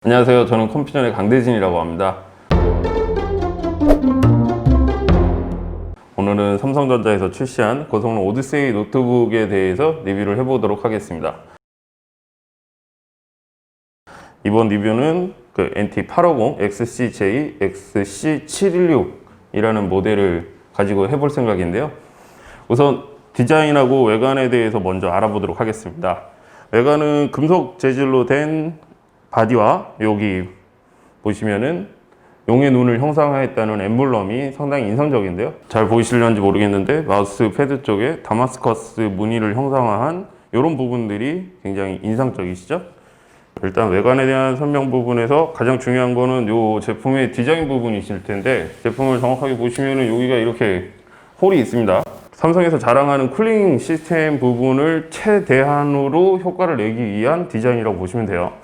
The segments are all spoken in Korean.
안녕하세요. 저는 컴퓨전의 강대진이라고 합니다. 오늘은 삼성전자에서 출시한 고성능 오디세이 노트북에 대해서 리뷰를 해보도록 하겠습니다. 이번 리뷰는 NT850 XCJ XC716이라는 모델을 가지고 해볼 생각인데요. 우선 디자인하고 외관에 대해서 먼저 알아보도록 하겠습니다. 외관은 금속 재질로 된 바디와 여기 보시면은 용의 눈을 형상화했다는 엠블럼이 상당히 인상적인데요. 잘 보이시려는지 모르겠는데 마우스 패드 쪽에 다마스커스 무늬를 형상화한 이런 부분들이 굉장히 인상적이시죠? 일단 외관에 대한 설명 부분에서 가장 중요한 거는 이 제품의 디자인 부분이실 텐데, 제품을 정확하게 보시면은 여기가 이렇게 홀이 있습니다. 삼성에서 자랑하는 쿨링 시스템 부분을 최대한으로 효과를 내기 위한 디자인이라고 보시면 돼요.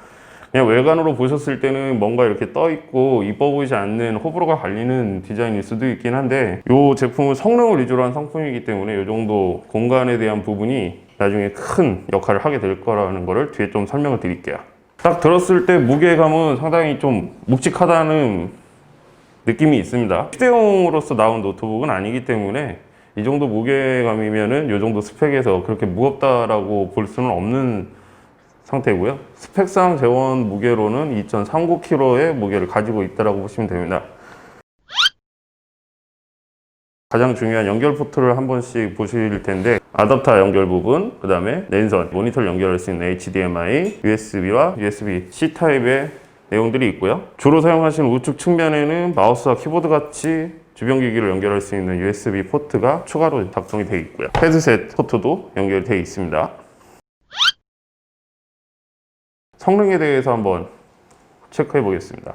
그냥 외관으로 보셨을 때는 뭔가 이렇게 떠 있고 이뻐 보이지 않는 호불호가 갈리는 디자인일 수도 있긴 한데, 이 제품은 성능을 위주로 한 상품이기 때문에 이 정도 공간에 대한 부분이 나중에 큰 역할을 하게 될 거라는 거를 뒤에 좀 설명을 드릴게요. 딱 들었을 때 무게감은 상당히 좀 묵직하다는 느낌이 있습니다. 휴대용으로서 나온 노트북은 아니기 때문에 이 정도 무게감이면은 이 정도 스펙에서 그렇게 무겁다라고 볼 수는 없는 상태고요. 스펙상 재원 무게로는 2.39kg의 무게를 가지고 있다고 보시면 됩니다. 가장 중요한 연결 포트를 한 번씩 보실 텐데, 아답터 연결 부분, 그 다음에 랜선, 모니터를 연결할 수 있는 HDMI, USB와 USB-C 타입의 내용들이 있고요. 주로 사용하시는 우측 측면에는 마우스와 키보드 같이 주변 기기를 연결할 수 있는 USB 포트가 추가로 작동이 되어 있고요. 헤드셋 포트도 연결되어 있습니다. 성능에 대해서 한번 체크해 보겠습니다.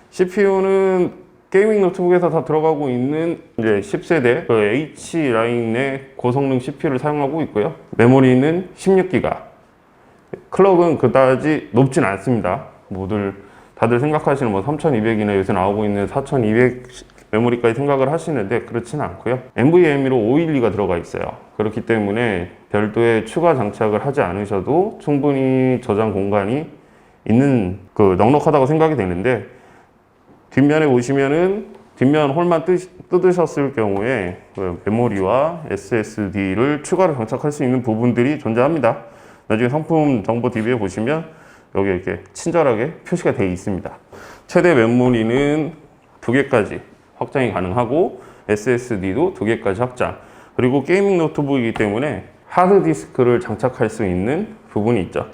CPU는 게이밍 노트북에서 다 들어가고 있는 이제 10세대 H라인의 고성능 CPU를 사용하고 있고요. 메모리는 16기가. 클럭은 그다지 높진 않습니다. 다들 생각하시는 3200이나 요새 나오고 있는 4200 메모리까지 생각을 하시는데 그렇지는 않고요. NVMe로 512가 들어가 있어요. 그렇기 때문에 별도의 추가 장착을 하지 않으셔도 충분히 저장 공간이 있는 넉넉하다고 생각이 되는데, 뒷면에 보시면은 뒷면 홀만 뜯으셨을 경우에 메모리와 SSD를 추가로 장착할 수 있는 부분들이 존재합니다. 나중에 상품 정보 DB에 보시면 여기 이렇게 친절하게 표시가 되어 있습니다. 최대 메모리는 2개까지 확장이 가능하고 SSD도 2개까지 확장, 그리고 게이밍 노트북이기 때문에 하드디스크를 장착할 수 있는 부분이 있죠.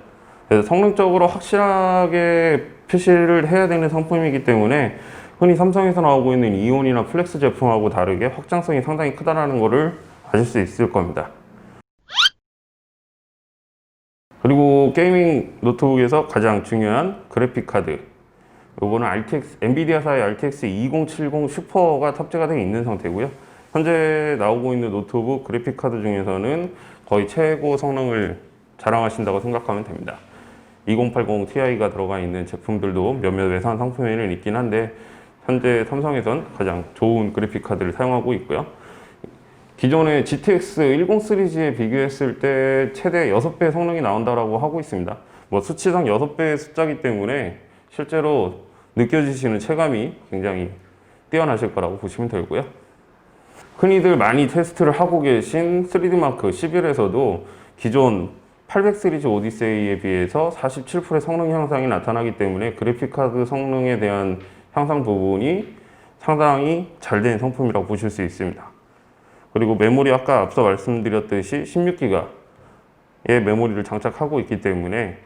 그래서 성능적으로 확실하게 표시를 해야 되는 상품이기 때문에 흔히 삼성에서 나오고 있는 이온이나 플렉스 제품하고 다르게 확장성이 상당히 크다는 것을 아실 수 있을 겁니다. 그리고 게이밍 노트북에서 가장 중요한 그래픽 카드, 이거는 엔비디아사의 RTX 2070 슈퍼가 탑재가 되어 있는 상태고요. 현재 나오고 있는 노트북 그래픽 카드 중에서는 거의 최고 성능을 자랑하신다고 생각하면 됩니다. 2080 Ti가 들어가 있는 제품들도 몇몇 외산 상품에는 있긴 한데, 현재 삼성에선 가장 좋은 그래픽 카드를 사용하고 있고요. 기존의 GTX 10 시리즈에 비교했을 때 최대 6배 성능이 나온다고 하고 있습니다. 수치상 6배의 숫자이기 때문에 실제로 느껴지시는 체감이 굉장히 뛰어나실 거라고 보시면 되고요. 흔히들 많이 테스트를 하고 계신 3D마크 11에서도 기존 800 시리즈 오디세이에 비해서 47%의 성능 향상이 나타나기 때문에 그래픽카드 성능에 대한 향상 부분이 상당히 잘 된 상품이라고 보실 수 있습니다. 그리고 메모리, 아까 앞서 말씀드렸듯이 16기가의 메모리를 장착하고 있기 때문에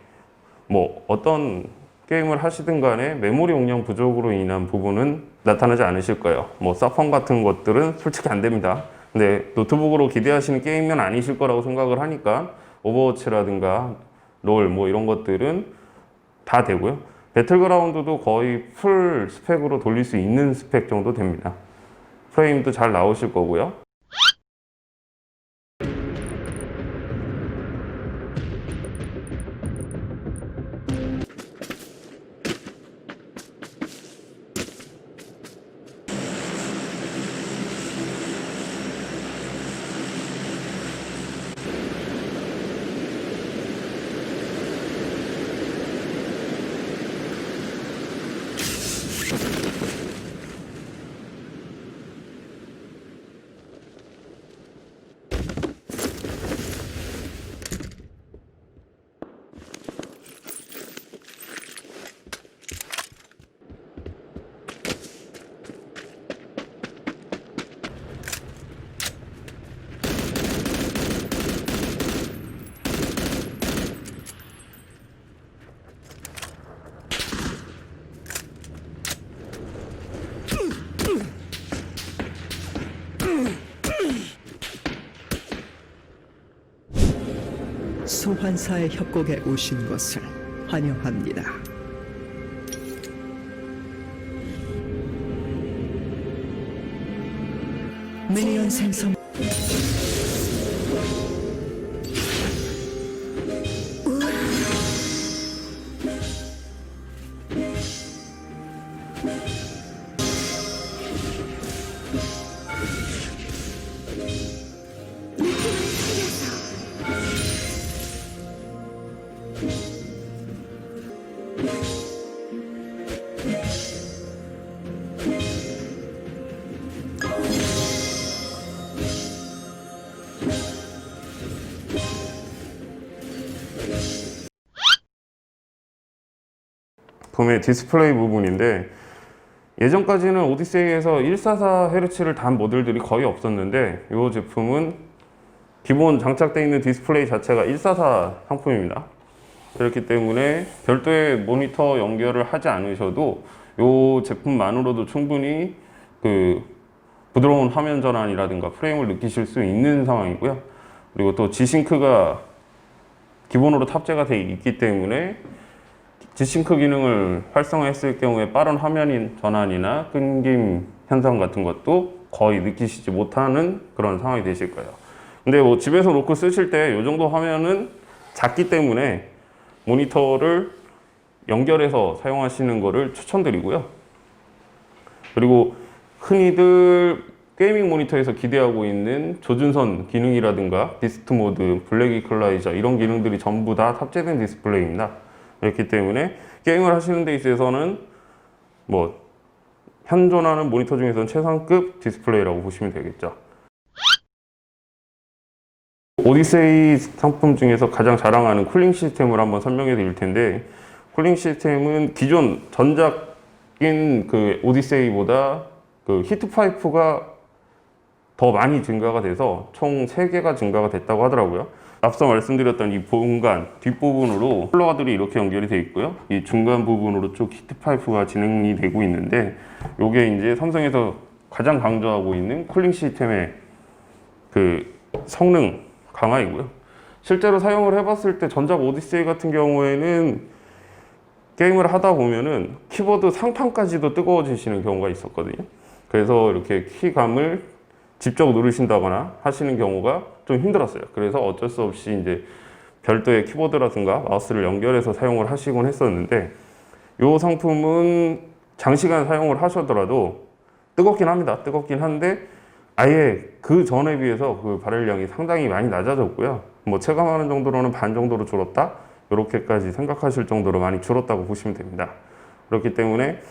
어떤 게임을 하시든 간에 메모리 용량 부족으로 인한 부분은 나타나지 않으실 거예요. 사펑 같은 것들은 솔직히 안 됩니다. 근데 노트북으로 기대하시는 게임은 아니실 거라고 생각을 하니까 오버워치라든가 롤 이런 것들은 다 되고요. 배틀그라운드도 거의 풀 스펙으로 돌릴 수 있는 스펙 정도 됩니다. 프레임도 잘 나오실 거고요. 소환사의 협곡에 오신 것을 환영합니다. 미니언 생성. 제품의 디스플레이 부분인데, 예전까지는 오디세이에서 144Hz를 단 모델들이 거의 없었는데 이 제품은 기본 장착되어 있는 디스플레이 자체가 144 상품입니다. 그렇기 때문에 별도의 모니터 연결을 하지 않으셔도 이 제품만으로도 충분히 그 부드러운 화면 전환이라든가 프레임을 느끼실 수 있는 상황이고요. 그리고 또 G싱크가 기본으로 탑재가 되어 있기 때문에 G싱크 기능을 활성화했을 경우에 빠른 화면 전환이나 끊김 현상 같은 것도 거의 느끼시지 못하는 그런 상황이 되실 거예요. 근데 뭐 집에서 놓고 쓰실 때 이 정도 화면은 작기 때문에 모니터를 연결해서 사용하시는 것을 추천드리고요. 그리고 흔히들 게이밍 모니터에서 기대하고 있는 조준선 기능이라든가 디스트 모드, 블랙 이퀄라이저 이런 기능들이 전부 다 탑재된 디스플레이입니다. 그렇기 때문에 게임을 하시는 데 있어서는 뭐 현존하는 모니터 중에서는 최상급 디스플레이라고 보시면 되겠죠. 오디세이 상품 중에서 가장 자랑하는 쿨링 시스템을 한번 설명해 드릴 텐데, 쿨링 시스템은 기존 전작인 그 오디세이보다 그 히트 파이프가 더 많이 증가가 돼서 총 3개가 증가가 됐다고 하더라고요. 앞서 말씀드렸던 이 본관 뒷부분으로 쿨러들이 이렇게 연결이 되어 있고요. 이 중간 부분으로 쭉 히트 파이프가 진행이 되고 있는데, 이게 이제 삼성에서 가장 강조하고 있는 쿨링 시스템의 그 성능 강화이고요. 실제로 사용을 해봤을 때 전작 오디세이 같은 경우에는 게임을 하다 보면은 키보드 상판까지도 뜨거워지시는 경우가 있었거든요. 그래서 이렇게 키감을 직접 누르신다거나 하시는 경우가 좀 힘들었어요. 그래서 어쩔 수 없이 이제 별도의 키보드라든가 마우스를 연결해서 사용을 하시곤 했었는데, 이 상품은 장시간 사용을 하셔더라도 뜨겁긴 합니다. 뜨겁긴 한데 아예 그 전에 비해서 그 발열량이 상당히 많이 낮아졌고요. 뭐 체감하는 정도로는 반 정도로 줄었다, 이렇게까지 생각하실 정도로 많이 줄었다고 보시면 됩니다. 그렇기 때문에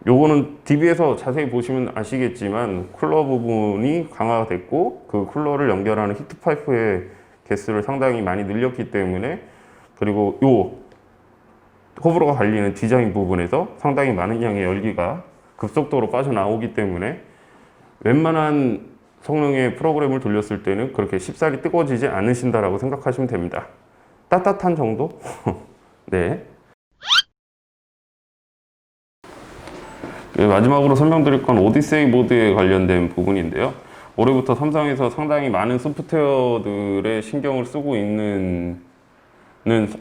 요거는 DB에서 자세히 보시면 아시겠지만 쿨러 부분이 강화가 됐고, 그 쿨러를 연결하는 히트 파이프의 개수를 상당히 많이 늘렸기 때문에, 그리고 요 호불호가 갈리는 디자인 부분에서 상당히 많은 양의 열기가 급속도로 빠져나오기 때문에 웬만한 성능의 프로그램을 돌렸을 때는 그렇게 쉽사리 뜨거워지지 않으신다라고 생각하시면 됩니다. 따뜻한 정도? 네. 마지막으로 설명드릴 건 오디세이 모드에 관련된 부분인데요. 올해부터 삼성에서 상당히 많은 소프트웨어들에 신경을 쓰고 있는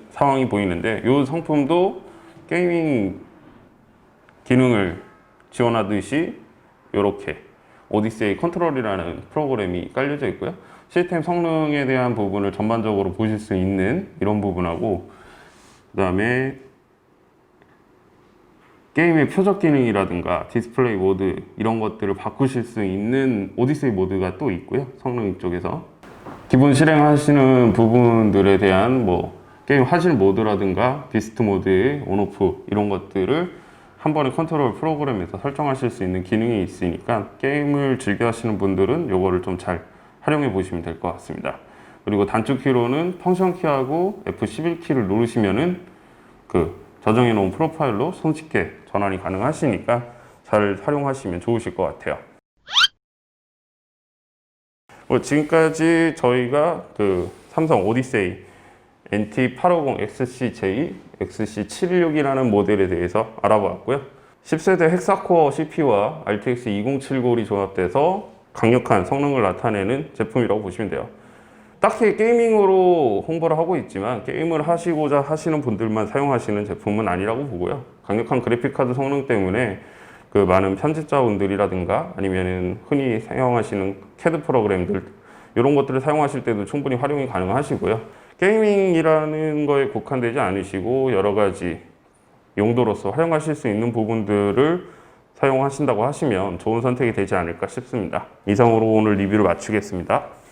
상황이 보이는데, 이 상품도 게이밍 기능을 지원하듯이 이렇게 오디세이 컨트롤이라는 프로그램이 깔려져 있고요. 시스템 성능에 대한 부분을 전반적으로 보실 수 있는 이런 부분하고, 그 다음에 게임의 표적 기능이라든가 디스플레이 모드 이런 것들을 바꾸실 수 있는 오디세이 모드가 또 있고요. 성능 쪽에서 기본 실행하시는 부분들에 대한 뭐 게임 화질 모드라든가 디스트 모드의 온오프 이런 것들을 한 번에 컨트롤 프로그램에서 설정하실 수 있는 기능이 있으니까 게임을 즐겨 하시는 분들은 요거를 좀 잘 활용해 보시면 될 것 같습니다. 그리고 단축 키로는 펑션 키하고 F11키를 누르시면은 그 저장해 놓은 프로파일로 손쉽게 전환이 가능하시니까 잘 활용하시면 좋으실 것 같아요. 지금까지 저희가 그 삼성 오디세이 NT850XCJ, XC716이라는 모델에 대해서 알아보았고요. 10세대 헥사코어 CPU와 RTX 2070이 조합돼서 강력한 성능을 나타내는 제품이라고 보시면 돼요. 딱히 게이밍으로 홍보를 하고 있지만 게임을 하시고자 하시는 분들만 사용하시는 제품은 아니라고 보고요. 강력한 그래픽카드 성능 때문에 그 많은 편집자분들이라든가 아니면은 흔히 사용하시는 CAD 프로그램들 이런 것들을 사용하실 때도 충분히 활용이 가능하시고요. 게이밍이라는 거에 국한되지 않으시고 여러 가지 용도로서 활용하실 수 있는 부분들을 사용하신다고 하시면 좋은 선택이 되지 않을까 싶습니다. 이상으로 오늘 리뷰를 마치겠습니다.